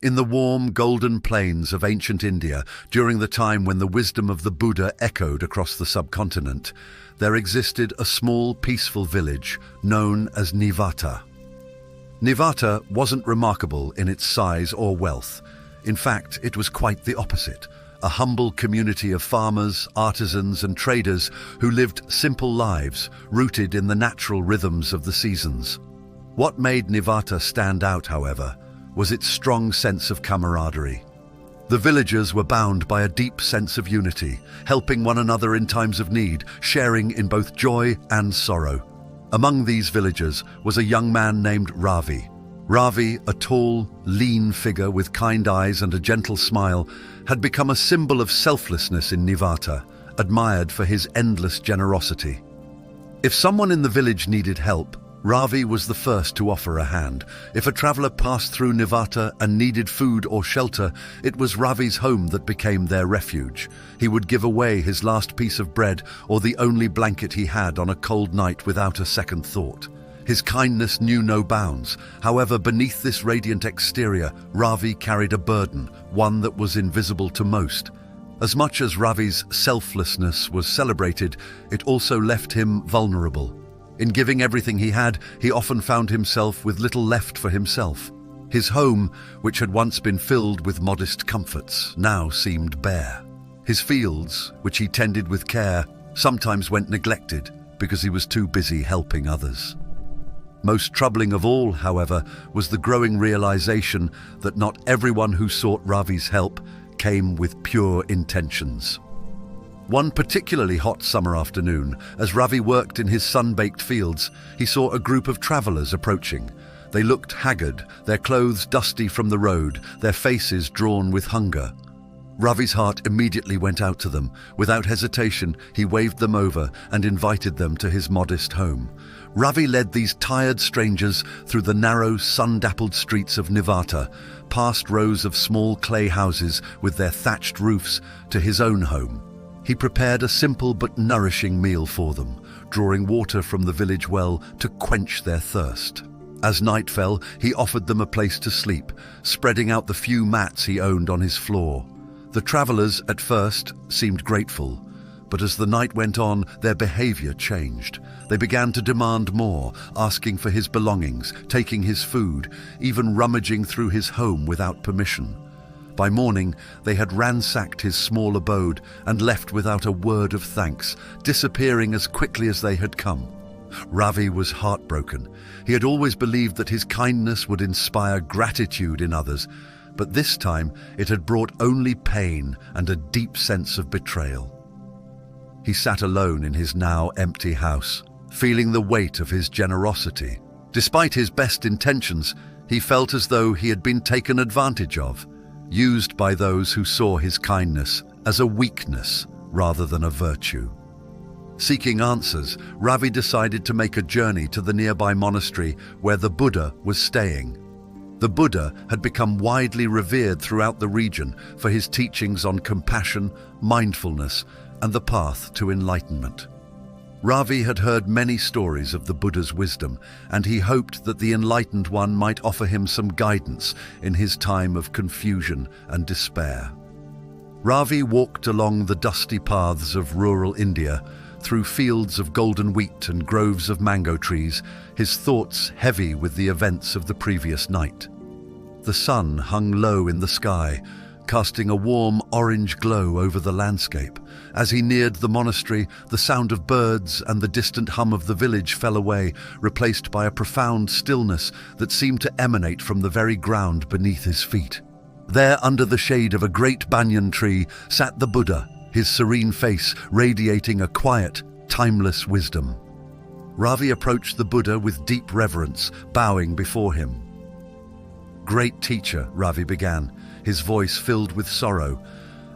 In the warm, golden plains of ancient India, during the time when the wisdom of the Buddha echoed across the subcontinent, there existed a small, peaceful village known as Nivata. Nivata wasn't remarkable in its size or wealth. In fact, it was quite the opposite. A humble community of farmers, artisans, and traders who lived simple lives, rooted in the natural rhythms of the seasons. What made Nivata stand out, however, was its strong sense of camaraderie. The villagers were bound by a deep sense of unity, helping one another in times of need, sharing in both joy and sorrow. Among these villagers was a young man named Ravi. Ravi, a tall, lean figure with kind eyes and a gentle smile, had become a symbol of selflessness in Nivata, admired for his endless generosity. If someone in the village needed help, Ravi was the first to offer a hand. If a traveler passed through Nivata and needed food or shelter, it was Ravi's home that became their refuge. He would give away his last piece of bread or the only blanket he had on a cold night without a second thought. His kindness knew no bounds. However, beneath this radiant exterior, Ravi carried a burden, one that was invisible to most. As much as Ravi's selflessness was celebrated, it also left him vulnerable. In giving everything he had, he often found himself with little left for himself. His home, which had once been filled with modest comforts, now seemed bare. His fields, which he tended with care, sometimes went neglected because he was too busy helping others. Most troubling of all, however, was the growing realization that not everyone who sought Ravi's help came with pure intentions. One particularly hot summer afternoon, as Ravi worked in his sun-baked fields, he saw a group of travelers approaching. They looked haggard, their clothes dusty from the road, their faces drawn with hunger. Ravi's heart immediately went out to them. Without hesitation, he waved them over and invited them to his modest home. Ravi led these tired strangers through the narrow, sun-dappled streets of Nivata, past rows of small clay houses with their thatched roofs, to his own home. He prepared a simple but nourishing meal for them, drawing water from the village well to quench their thirst. As night fell, he offered them a place to sleep, spreading out the few mats he owned on his floor. The travelers, at first, seemed grateful, but as the night went on, their behavior changed. They began to demand more, asking for his belongings, taking his food, even rummaging through his home without permission. By morning, they had ransacked his small abode and left without a word of thanks, disappearing as quickly as they had come. Ravi was heartbroken. He had always believed that his kindness would inspire gratitude in others, but this time it had brought only pain and a deep sense of betrayal. He sat alone in his now empty house, feeling the weight of his generosity. Despite his best intentions, he felt as though he had been taken advantage of, used by those who saw his kindness as a weakness rather than a virtue. Seeking answers, Ravi decided to make a journey to the nearby monastery where the Buddha was staying. The Buddha had become widely revered throughout the region for his teachings on compassion, mindfulness, and the path to enlightenment. Ravi had heard many stories of the Buddha's wisdom, and he hoped that the enlightened one might offer him some guidance in his time of confusion and despair. Ravi walked along the dusty paths of rural India, through fields of golden wheat and groves of mango trees, his thoughts heavy with the events of the previous night. The sun hung low in the sky, casting a warm orange glow over the landscape. As he neared the monastery, the sound of birds and the distant hum of the village fell away, replaced by a profound stillness that seemed to emanate from the very ground beneath his feet. There, under the shade of a great banyan tree, sat the Buddha, his serene face radiating a quiet, timeless wisdom. Ravi approached the Buddha with deep reverence, bowing before him. "Great teacher," Ravi began, his voice filled with sorrow,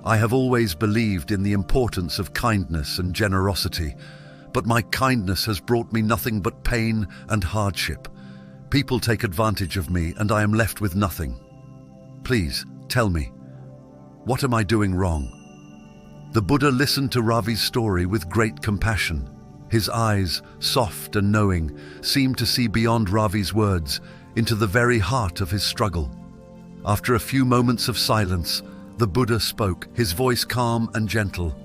"I have always believed in the importance of kindness and generosity, but my kindness has brought me nothing but pain and hardship. People take advantage of me and I am left with nothing. Please, tell me, what am I doing wrong?" The Buddha listened to Ravi's story with great compassion. His eyes, soft and knowing, seemed to see beyond Ravi's words, into the very heart of his struggle. After a few moments of silence, the Buddha spoke, his voice calm and gentle.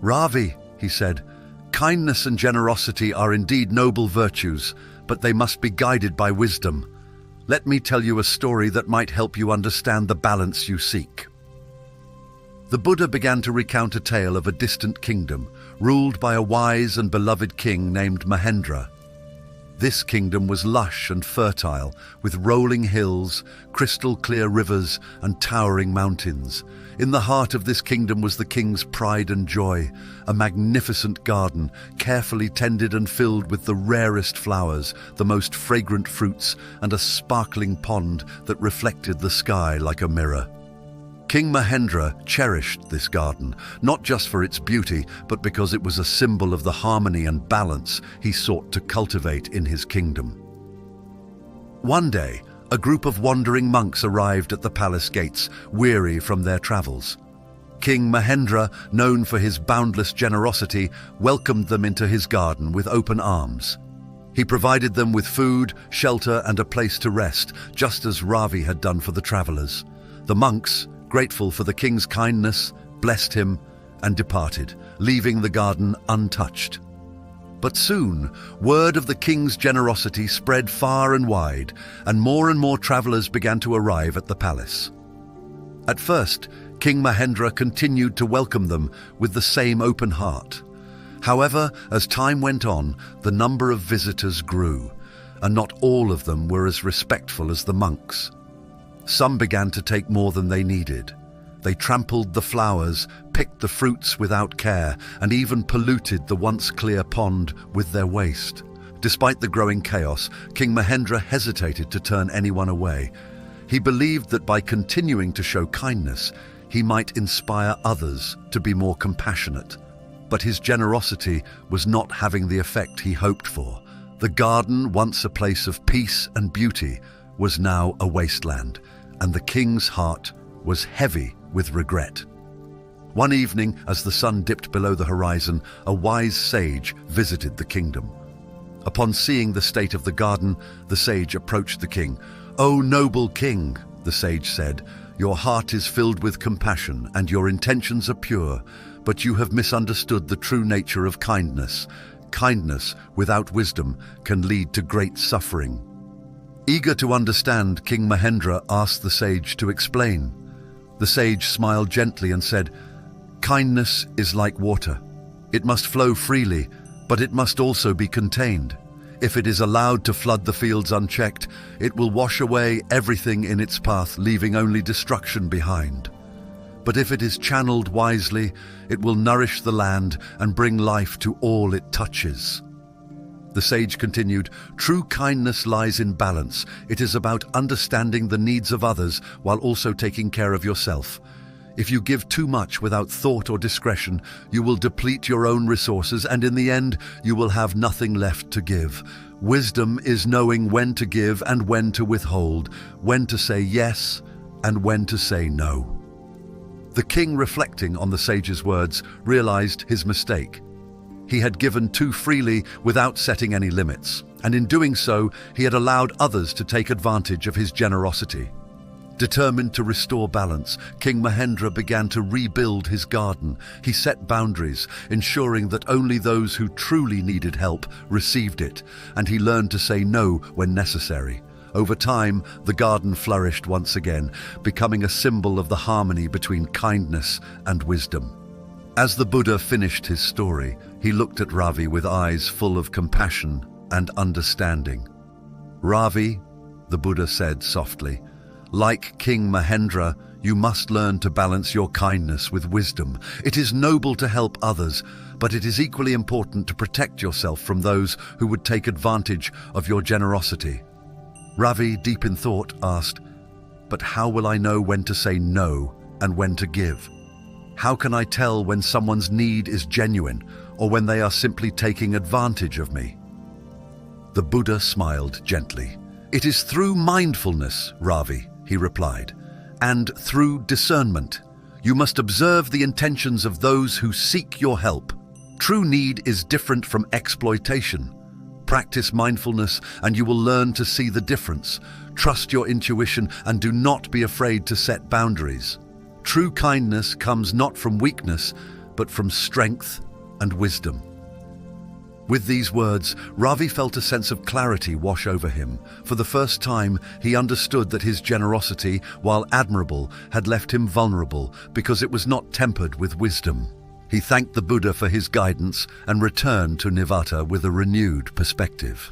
"Ravi," he said, "kindness and generosity are indeed noble virtues, but they must be guided by wisdom. Let me tell you a story that might help you understand the balance you seek." The Buddha began to recount a tale of a distant kingdom, ruled by a wise and beloved king named Mahendra. This kingdom was lush and fertile, with rolling hills, crystal-clear rivers, and towering mountains. In the heart of this kingdom was the king's pride and joy, a magnificent garden, carefully tended and filled with the rarest flowers, the most fragrant fruits, and a sparkling pond that reflected the sky like a mirror. King Mahendra cherished this garden, not just for its beauty, but because it was a symbol of the harmony and balance he sought to cultivate in his kingdom. One day, a group of wandering monks arrived at the palace gates, weary from their travels. King Mahendra, known for his boundless generosity, welcomed them into his garden with open arms. He provided them with food, shelter, and a place to rest, just as Ravi had done for the travelers. The monks, grateful for the king's kindness, blessed him and departed, leaving the garden untouched. But soon, word of the king's generosity spread far and wide, and more travelers began to arrive at the palace. At first, King Mahendra continued to welcome them with the same open heart. However, as time went on, the number of visitors grew, and not all of them were as respectful as the monks. Some began to take more than they needed. They trampled the flowers, picked the fruits without care, and even polluted the once clear pond with their waste. Despite the growing chaos, King Mahendra hesitated to turn anyone away. He believed that by continuing to show kindness, he might inspire others to be more compassionate. But his generosity was not having the effect he hoped for. The garden, once a place of peace and beauty, was now a wasteland, and the king's heart was heavy with regret. One evening, as the sun dipped below the horizon, a wise sage visited the kingdom. Upon seeing the state of the garden, the sage approached the king. "O noble king," the sage said, "your heart is filled with compassion and your intentions are pure, but you have misunderstood the true nature of kindness. Kindness without wisdom can lead to great suffering." Eager to understand, King Mahendra asked the sage to explain. The sage smiled gently and said, "Kindness is like water. It must flow freely, but it must also be contained. If it is allowed to flood the fields unchecked, it will wash away everything in its path, leaving only destruction behind. But if it is channeled wisely, it will nourish the land and bring life to all it touches." The sage continued, "True kindness lies in balance. It is about understanding the needs of others while also taking care of yourself. If you give too much without thought or discretion, you will deplete your own resources, and in the end, you will have nothing left to give. Wisdom is knowing when to give and when to withhold, when to say yes and when to say no." The king, reflecting on the sage's words, realized his mistake. He had given too freely without setting any limits, and in doing so, he had allowed others to take advantage of his generosity. Determined to restore balance, King Mahendra began to rebuild his garden. He set boundaries, ensuring that only those who truly needed help received it, and he learned to say no when necessary. Over time, the garden flourished once again, becoming a symbol of the harmony between kindness and wisdom. As the Buddha finished his story, he looked at Ravi with eyes full of compassion and understanding. "Ravi," the Buddha said softly, "like King Mahendra, you must learn to balance your kindness with wisdom. It is noble to help others, but it is equally important to protect yourself from those who would take advantage of your generosity." Ravi, deep in thought, asked, "But how will I know when to say no and when to give? How can I tell when someone's need is genuine or when they are simply taking advantage of me?" The Buddha smiled gently. "It is through mindfulness, Ravi," he replied, "and through discernment. You must observe the intentions of those who seek your help. True need is different from exploitation. Practice mindfulness and you will learn to see the difference. Trust your intuition and do not be afraid to set boundaries. True kindness comes not from weakness, but from strength and wisdom. With these words, Ravi felt a sense of clarity wash over him. For the first time, he understood that his generosity, while admirable, had left him vulnerable because it was not tempered with wisdom. He thanked the Buddha for his guidance and returned to Nivata with a renewed perspective.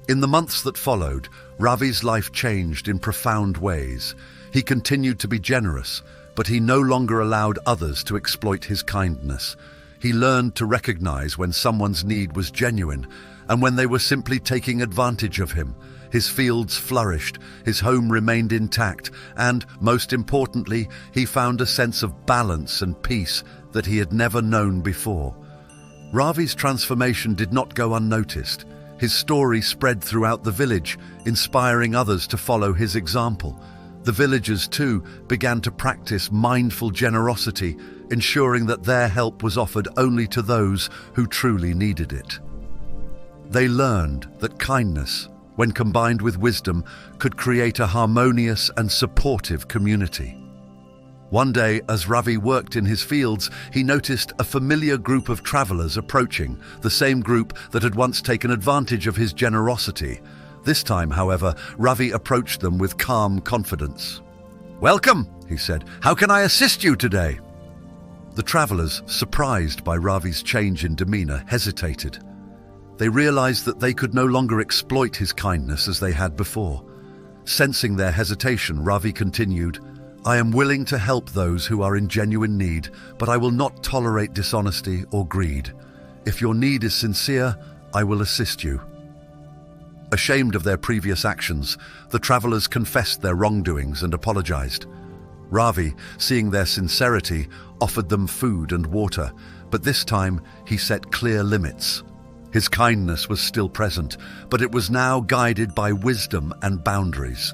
In the months that followed, Ravi's life changed in profound ways. He continued to be generous, but he no longer allowed others to exploit his kindness. He learned to recognize when someone's need was genuine and when they were simply taking advantage of him. His fields flourished, his home remained intact, and, most importantly, he found a sense of balance and peace that he had never known before. Ravi's transformation did not go unnoticed. His story spread throughout the village, inspiring others to follow his example. The villagers, too, began to practice mindful generosity, ensuring that their help was offered only to those who truly needed it. They learned that kindness, when combined with wisdom, could create a harmonious and supportive community. One day, as Ravi worked in his fields, he noticed a familiar group of travelers approaching, the same group that had once taken advantage of his generosity. This time, however, Ravi approached them with calm confidence. "Welcome," he said. "How can I assist you today?" The travelers, surprised by Ravi's change in demeanor, hesitated. They realized that they could no longer exploit his kindness as they had before. Sensing their hesitation, Ravi continued, "I am willing to help those who are in genuine need, but I will not tolerate dishonesty or greed. If your need is sincere, I will assist you." Ashamed of their previous actions, the travelers confessed their wrongdoings and apologized. Ravi, seeing their sincerity, offered them food and water, but this time he set clear limits. His kindness was still present, but it was now guided by wisdom and boundaries.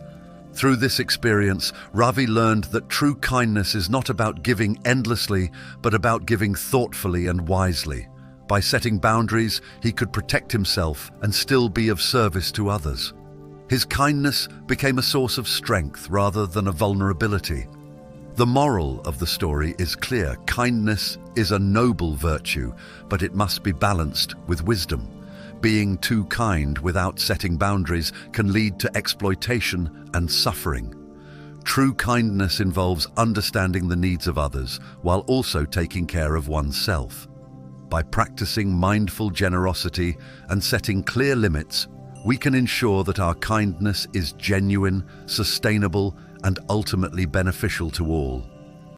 Through this experience, Ravi learned that true kindness is not about giving endlessly, but about giving thoughtfully and wisely. By setting boundaries, he could protect himself and still be of service to others. His kindness became a source of strength rather than a vulnerability. The moral of the story is clear. Kindness is a noble virtue, but it must be balanced with wisdom. Being too kind without setting boundaries can lead to exploitation and suffering. True kindness involves understanding the needs of others while also taking care of oneself. By practicing mindful generosity and setting clear limits, we can ensure that our kindness is genuine, sustainable, and ultimately beneficial to all.